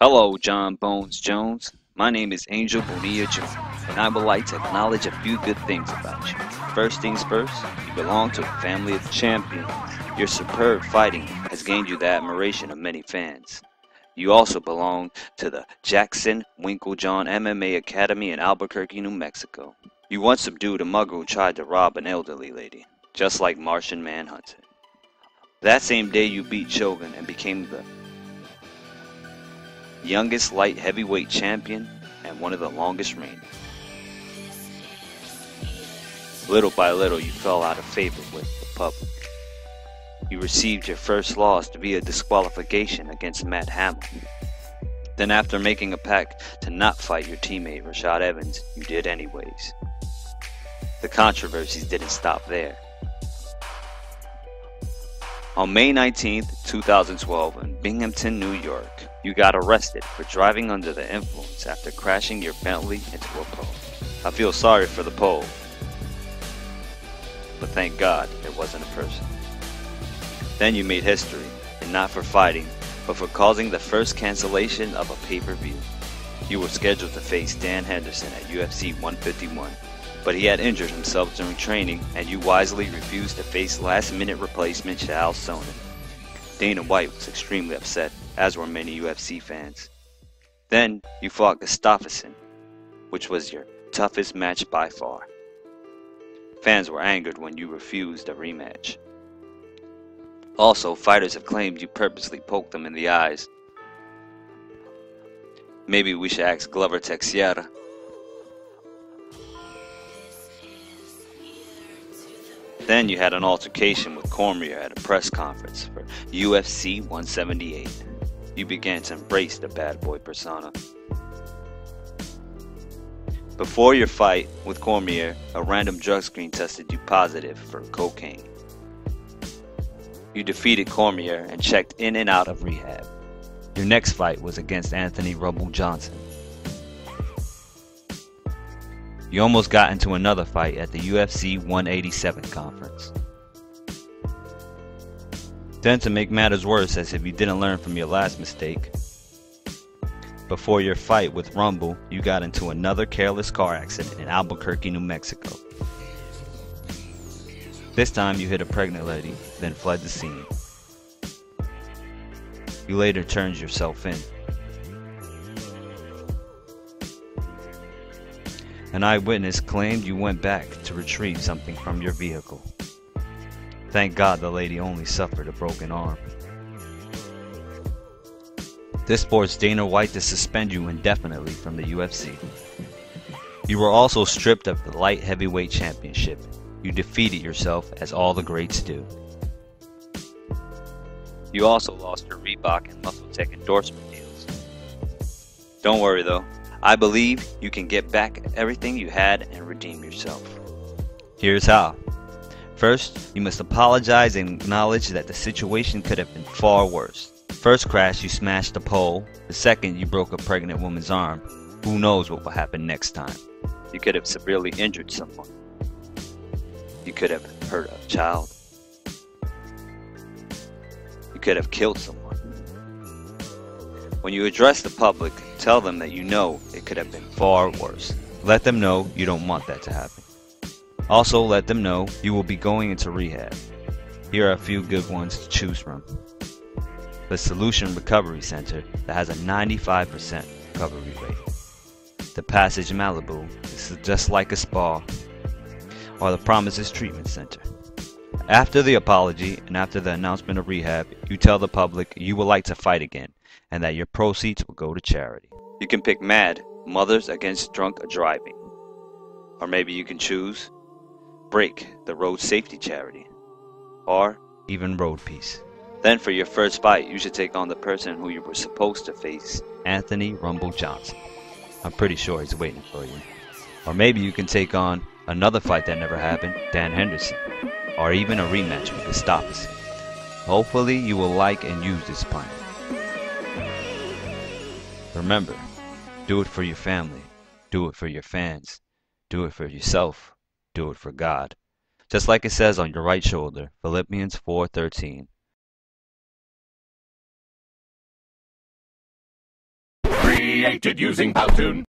Hello, John Bones Jones. My name is Angel Bonilla Jones, and I would like to acknowledge a few good things about you. First things first, you belong to a family of champions. Your superb fighting has gained you the admiration of many fans. You also belong to the Jackson Winklejohn MMA Academy in Albuquerque, New Mexico. You once subdued a mugger who tried to rob an elderly lady, just like Martian Manhunter. That same day you beat Shogun and became the youngest light heavyweight champion and one of the longest reigning. Little by little you fell out of favor with the public. You received your first loss to be a disqualification against Matt Hamill. Then after making a pact to not fight your teammate Rashad Evans, you did anyways. The controversies didn't stop there. On May 19, 2012 in Binghamton, New York, you got arrested for driving under the influence after crashing your Bentley into a pole. I feel sorry for the pole, but thank God it wasn't a person. Then you made history, and not for fighting, but for causing the first cancellation of a pay-per-view. You were scheduled to face Dan Henderson at UFC 151, but he had injured himself during training, and you wisely refused to face last-minute replacement Chael Sonnen. Dana White was extremely upset, as were many UFC fans. Then you fought Gustafsson, which was your toughest match by far. Fans were angered when you refused a rematch. Also, fighters have claimed you purposely poked them in the eyes. Maybe we should ask Glover Teixeira. Then you had an altercation with Cormier at a press conference for UFC 178. You began to embrace the bad boy persona. Before your fight with Cormier, a random drug screen tested you positive for cocaine. You defeated Cormier and checked in and out of rehab. Your next fight was against Anthony Rumble Johnson. You almost got into another fight at the UFC 187 conference. Then, to make matters worse, as if you didn't learn from your last mistake, before your fight with Rumble, you got into another careless car accident in Albuquerque, New Mexico. This time you hit a pregnant lady, then fled the scene. You later turned yourself in. An eyewitness claimed you went back to retrieve something from your vehicle. Thank God the lady only suffered a broken arm. This forced Dana White to suspend you indefinitely from the UFC. You were also stripped of the light heavyweight championship. You defeated yourself as all the greats do. You also lost your Reebok and MuscleTech endorsement deals. Don't worry though. I believe you can get back everything you had and redeem yourself. Here's how. First, you must apologize and acknowledge that the situation could have been far worse. First crash, you smashed a pole. The second, you broke a pregnant woman's arm. Who knows what will happen next time? You could have severely injured someone. You could have hurt a child. You could have killed someone. When you address the public, tell them that you know it could have been far worse. Let them know you don't want that to happen. Also, let them know you will be going into rehab. Here are a few good ones to choose from. The Solution Recovery Center that has a 95% recovery rate. The Passage Malibu, this is just like a spa. Or the Promises Treatment Center. After the apology and after the announcement of rehab, you tell the public you would like to fight again and that your proceeds will go to charity. You can pick MAD, Mothers Against Drunk Driving. Or maybe you can choose BRAKE, the road safety charity. Or even Road Peace. Then for your first fight, you should take on the person who you were supposed to face, Anthony Rumble Johnson. I'm pretty sure he's waiting for you. Or maybe you can take on another fight that never happened, Dan Henderson. Or even a rematch with Gustafsson. Hopefully you will like and use this plan. Remember, do it for your family, do it for your fans, do it for yourself, do it for God. Just like it says on your right shoulder, Philippians 4:13. created using Powtoon.